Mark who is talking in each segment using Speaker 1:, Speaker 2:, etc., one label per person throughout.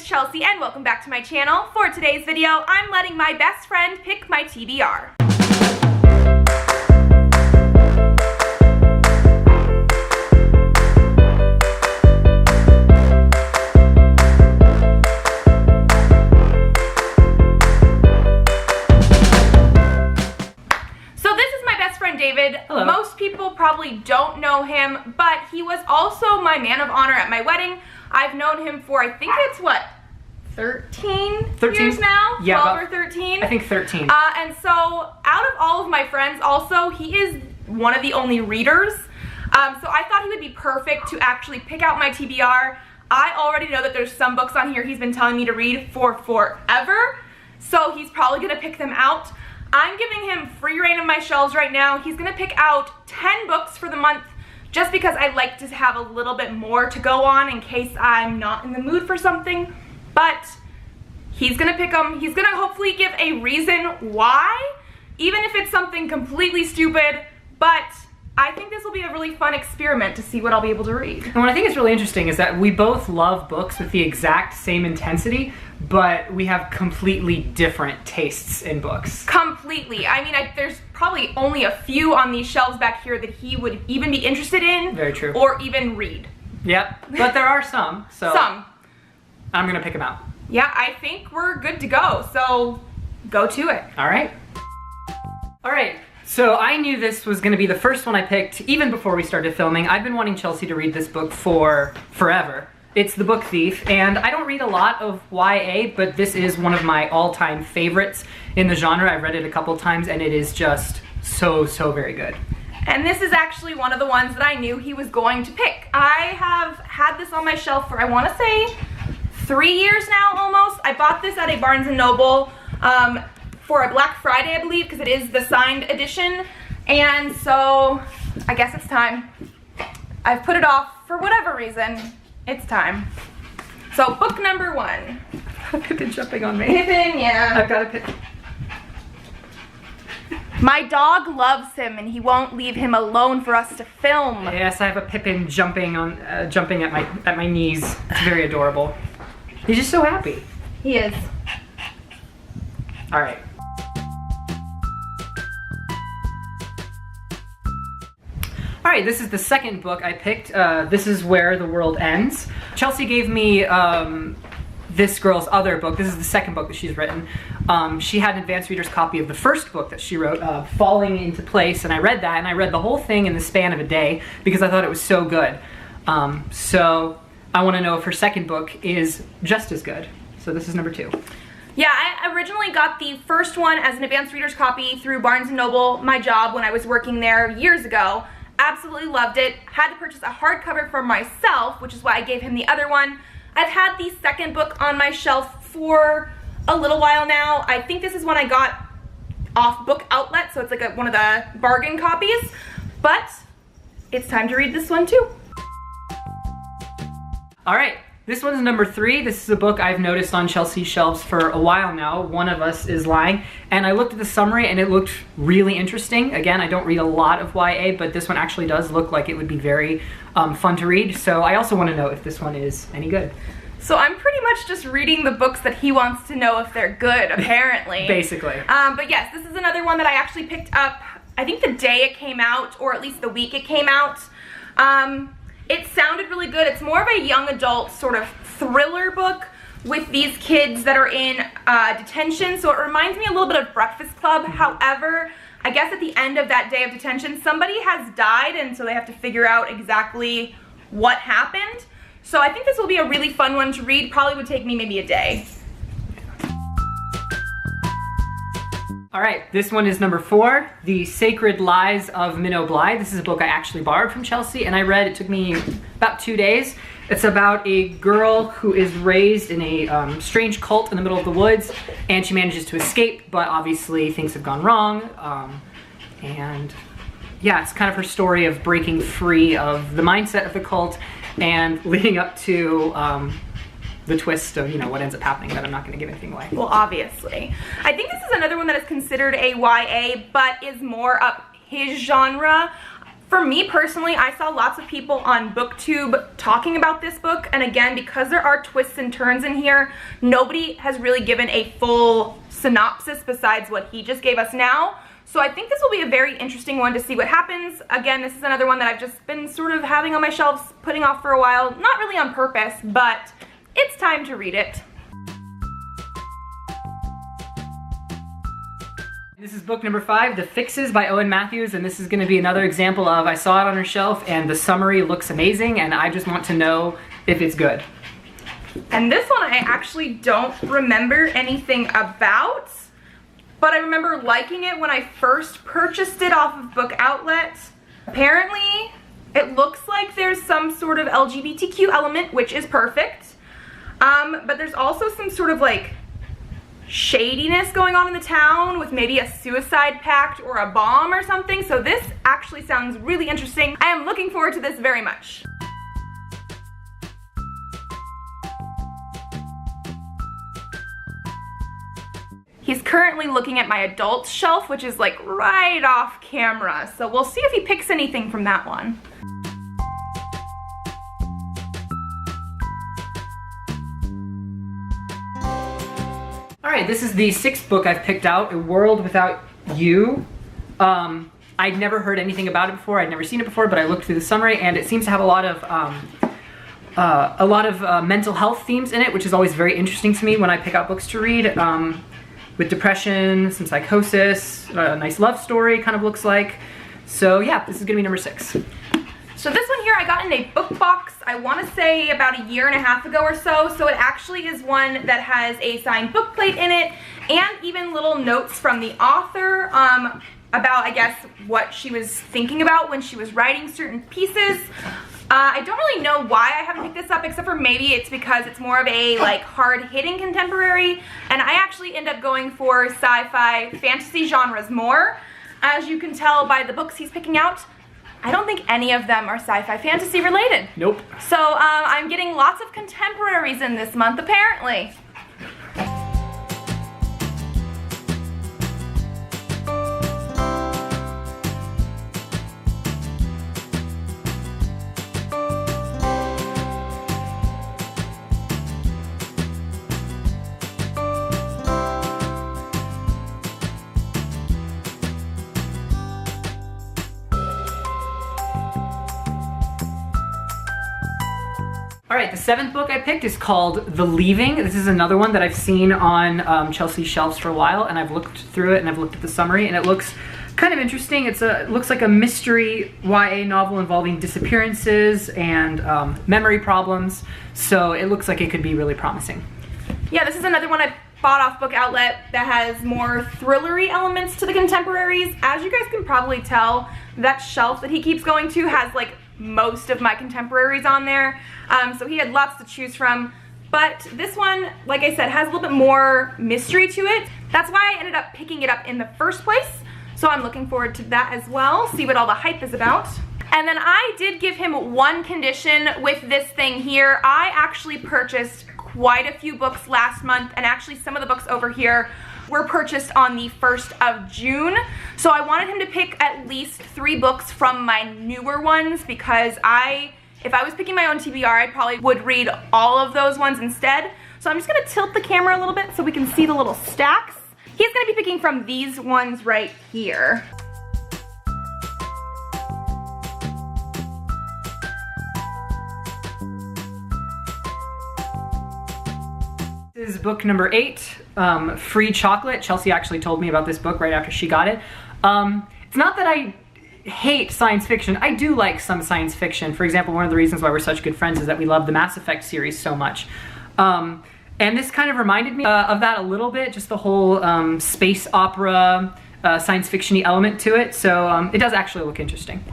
Speaker 1: Chelsea and welcome back to my channel. For today's video, I'm letting my best friend pick my TBR. So this is my best friend David.
Speaker 2: Hello.
Speaker 1: Most people probably don't know him, but he was also my man of honor at my wedding. I've known him for, I think it's what, 13 years now?
Speaker 2: Yeah,
Speaker 1: 12 or 13?
Speaker 2: I think 13.
Speaker 1: And so out of all of my friends also, he is one of the only readers. So I thought he would be perfect to actually pick out my TBR. I already know that there's some books on here he's been telling me to read for forever. So he's probably gonna pick them out. I'm giving him free reign of my shelves right now. He's gonna pick out 10 books for the month just because I like to have a little bit more to go on in case I'm not in the mood for something. But he's gonna pick them. He's gonna hopefully give a reason why, even if it's something completely stupid, but I think this will be a really fun experiment to see what I'll be able to read.
Speaker 2: And what I think is really interesting is that we both love books with the exact same intensity, but we have completely different tastes in books.
Speaker 1: Completely. I mean, there's probably only a few on these shelves back here that he would even be interested in.
Speaker 2: Very true.
Speaker 1: Or even read.
Speaker 2: Yep, but there are some, so
Speaker 1: Some.
Speaker 2: I'm gonna pick them out.
Speaker 1: Yeah, I think we're good to go, so go to it.
Speaker 2: All right. All right. So I knew this was going to be the first one I picked even before we started filming. I've been wanting Chelsea to read this book for forever. It's The Book Thief, and I don't read a lot of YA, but this is one of my all-time favorites in the genre. I've read it a couple times, and it is just so very good.
Speaker 1: And this is actually one of the ones that I knew he was going to pick. I have had this on my shelf for, I want to say, 3 years now almost. I bought this at a Barnes & Noble for a Black Friday, I believe, because it is the signed edition. And so I guess it's time. I've put it off for whatever reason. It's time. So book number 1.
Speaker 2: Pippin jumping on me.
Speaker 1: Pippin, yeah.
Speaker 2: I've got a Pippin.
Speaker 1: My dog loves him and he won't leave him alone for us to film.
Speaker 2: Yes, I have a Pippin jumping on, jumping at my knees. It's very adorable. He's just so happy.
Speaker 1: He is.
Speaker 2: All right. All right, this is the second book I picked. This is Where the World Ends. Chelsea gave me this girl's other book. This is the second book that she's written. She had an advanced reader's copy of the first book that she wrote, Falling into Place, and I read that, and I read the whole thing in the span of a day because I thought it was so good. So I want to know if her second book is just as good. So this is number 2.
Speaker 1: Yeah, I originally got the first one as an advanced reader's copy through Barnes & Noble, my job when I was working there years ago. Absolutely loved it. Had to purchase a hardcover for myself, which is why I gave him the other one. I've had the second book on my shelf for a little while now. I think this is one I got off Book Outlet, so it's like one of the bargain copies. But it's time to read this one too. All right.
Speaker 2: This one's number 3. This is a book I've noticed on Chelsea's shelves for a while now. One of Us is Lying. And I looked at the summary and it looked really interesting. Again, I don't read a lot of YA, but this one actually does look like it would be very fun to read. So I also want to know if this one is any good.
Speaker 1: So I'm pretty much just reading the books that he wants to know if they're good, apparently.
Speaker 2: Basically.
Speaker 1: But yes, this is another one that I actually picked up, I think the day it came out, or at least the week it came out. It sounded really good. It's more of a young adult sort of thriller book with these kids that are in detention. So it reminds me a little bit of Breakfast Club. However, I guess at the end of that day of detention, somebody has died and so they have to figure out exactly what happened. So I think this will be a really fun one to read. Probably would take me maybe a day.
Speaker 2: All right, this one is number 4, The Sacred Lies of Minnow Bligh. This is a book I actually borrowed from Chelsea and I read. It took me about 2 days. It's about a girl who is raised in a strange cult in the middle of the woods and she manages to escape, but obviously things have gone wrong. And yeah, it's kind of her story of breaking free of the mindset of the cult and leading up to the twist of, you know, what ends up happening, but I'm not going to give anything away.
Speaker 1: Well, obviously. I think this is another one that is considered a YA, but is more up his genre. For me personally, I saw lots of people on BookTube talking about this book, and again, because there are twists and turns in here, nobody has really given a full synopsis besides what he just gave us now. So I think this will be a very interesting one to see what happens. Again, this is another one that I've just been sort of having on my shelves, putting off for a while. Not really on purpose, but it's time to read it.
Speaker 2: This is book number 5, The Fixes by Owen Matthews, and this is going to be another example of I saw it on her shelf and the summary looks amazing and I just want to know if it's good.
Speaker 1: And this one I actually don't remember anything about, but I remember liking it when I first purchased it off of Book Outlet. Apparently, it looks like there's some sort of LGBTQ element, which is perfect, but there's also some sort of like shadiness going on in the town with maybe a suicide pact or a bomb or something, so this actually sounds really interesting. I am looking forward to this very much. He's currently looking at my adult shelf, which is like right off camera, so we'll see if he picks anything from that one.
Speaker 2: Alright, this is the 6th book I've picked out, Wolrd Without You. I'd never heard anything about it before, I'd never seen it before, but I looked through the summary and it seems to have a lot of mental health themes in it, which is always very interesting to me when I pick out books to read. With depression, some psychosis, a nice love story kind of looks like. So yeah, this is gonna be number 6.
Speaker 1: So this one here I got in a book box, I want to say about 1.5 years ago or so, so it actually is one that has a signed book plate in it, and even little notes from the author about, I guess, what she was thinking about when she was writing certain pieces. I don't really know why I haven't picked this up, except for maybe it's because it's more of a like hard-hitting contemporary, and I actually end up going for sci-fi fantasy genres more. As you can tell by the books he's picking out, I don't think any of them are sci-fi fantasy related.
Speaker 2: Nope.
Speaker 1: So I'm getting lots of contemporaries in this month apparently.
Speaker 2: Alright, the 7th book I picked is called The Leaving. This is another one that I've seen on Chelsea's shelves for a while, and I've looked through it and I've looked at the summary, and it looks kind of interesting. It looks like a mystery YA novel involving disappearances and memory problems, so it looks like it could be really promising.
Speaker 1: Yeah, this is another one I bought off Book Outlet that has more thrillery elements to the contemporaries. As you guys can probably tell, that shelf that he keeps going to has like most of my contemporaries on there, so he had lots to choose from, but this one, like I said, has a little bit more mystery to it. That's why I ended up picking it up in the first place, so I'm looking forward to that as well, see what all the hype is about. And then I did give him one condition with this thing here. I actually purchased quite a few books last month, and actually some of the books over here were purchased on the 1st of June. So I wanted him to pick at least 3 books from my newer ones, because if I was picking my own TBR, I probably would read all of those ones instead. So I'm just gonna tilt the camera a little bit so we can see the little stacks. He's gonna be picking from these ones right here.
Speaker 2: This is book number 8, Free Chocolate. Chelsea actually told me about this book right after she got it. It's not that I hate science fiction. I do like some science fiction. For example, one of the reasons why we're such good friends is that we love the Mass Effect series so much. And this kind of reminded me of that a little bit, just the whole space opera, science fiction-y element to it. So it does actually look interesting.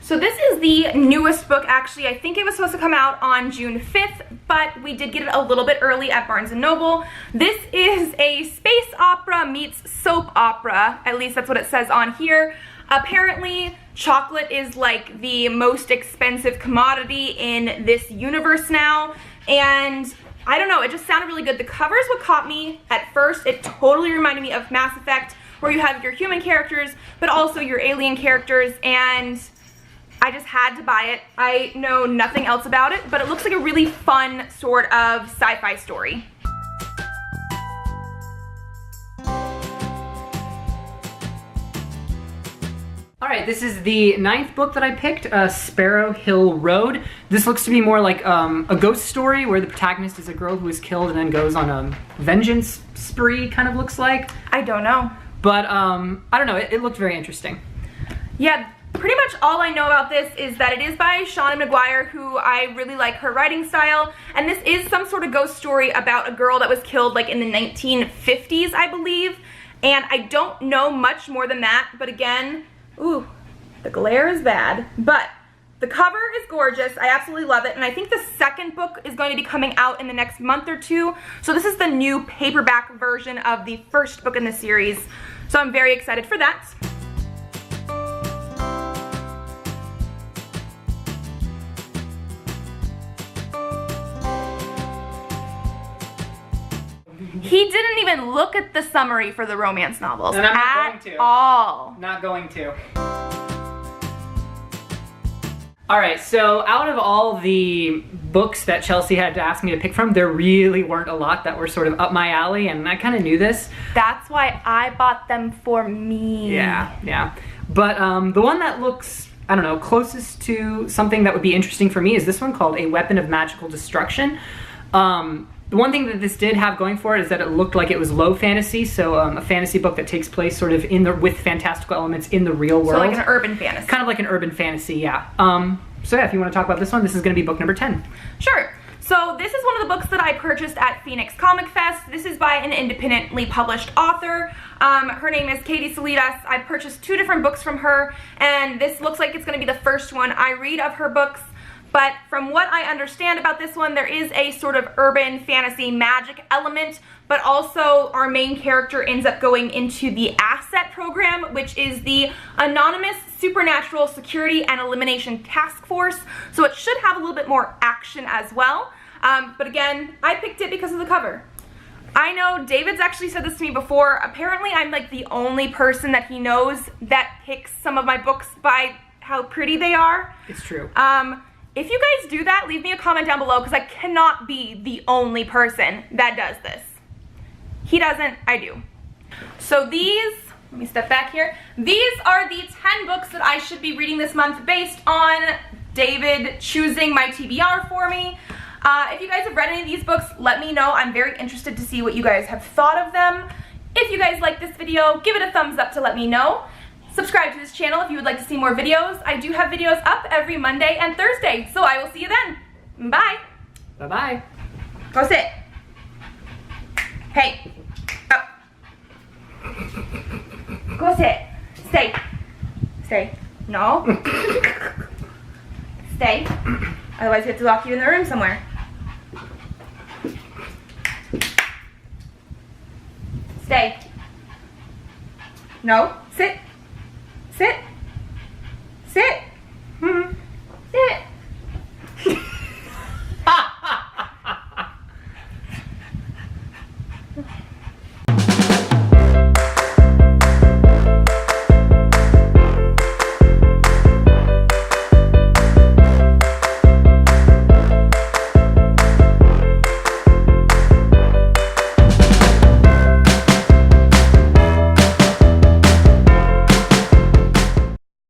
Speaker 1: So this is the newest book, actually. I think it was supposed to come out on June 5th, but we did get it a little bit early at Barnes & Noble. This is a space opera meets soap opera, at least that's what it says on here. Apparently, chocolate is like the most expensive commodity in this universe now, and I don't know, it just sounded really good. The cover is what caught me at first. It totally reminded me of Mass Effect, where you have your human characters, but also your alien characters, and I just had to buy it. I know nothing else about it, but it looks like a really fun sort of sci-fi story.
Speaker 2: All right, this is the 9th book that I picked, Sparrow Hill Road. This looks to be more like a ghost story where the protagonist is a girl who is killed and then goes on a vengeance spree, kind of looks like.
Speaker 1: I don't know.
Speaker 2: But I don't know, it looked very interesting.
Speaker 1: Yeah, pretty much all I know about this is that it is by Shauna McGuire, who I really like her writing style, and this is some sort of ghost story about a girl that was killed like in the 1950s, I believe, and I don't know much more than that, but again, ooh, the glare is bad, but the cover is gorgeous. I absolutely love it, and I think the second book is going to be coming out in the next month or two, so this is the new paperback version of the first book in the series, so I'm very excited for that. He didn't even look at the summary for the romance novels
Speaker 2: and I'm not
Speaker 1: at
Speaker 2: going to.
Speaker 1: all.
Speaker 2: Not going to. All right, so out of all the books that Chelsea had to ask me to pick from, there really weren't a lot that were sort of up my alley, and I kind of knew this.
Speaker 1: That's why I bought them for me.
Speaker 2: Yeah. But the one that looks, I don't know, closest to something that would be interesting for me is this one called A Weapon of Magical Destruction. The one thing that this did have going for it is that it looked like it was low fantasy, so a fantasy book that takes place sort of with fantastical elements in the real world.
Speaker 1: So like an urban fantasy.
Speaker 2: Kind of like an urban fantasy, yeah. So yeah, if you want to talk about this one, this is going to be book number 10.
Speaker 1: Sure. So this is one of the books that I purchased at Phoenix Comic Fest. This is by an independently published author. Her name is Katie Salidas. I purchased 2 different books from her, and this looks like it's going to be the first one I read of her books. But from what I understand about this one, there is a sort of urban fantasy magic element, but also our main character ends up going into the ASSET program, which is the Anonymous Supernatural Security and Elimination Task Force. So it should have a little bit more action as well. But again, I picked it because of the cover. I know David's actually said this to me before. Apparently I'm like the only person that he knows that picks some of my books by how pretty they are.
Speaker 2: It's true.
Speaker 1: If you guys do that, leave me a comment down below, because I cannot be the only person that does this. He doesn't, I do. So these, let me step back here. These are the 10 books that I should be reading this month based on David choosing my TBR for me. If you guys have read any of these books, let me know. I'm very interested to see what you guys have thought of them. If you guys like this video, give it a thumbs up to let me know. Subscribe to this channel if you would like to see more videos. I do have videos up every Monday and Thursday, so I will see you then. Bye.
Speaker 2: Bye-bye.
Speaker 1: Go sit. Hey. Up. Go sit. Stay. Stay. No. Stay. Otherwise we have to lock you in the room somewhere. Stay. No. Sit. Sit. Sit.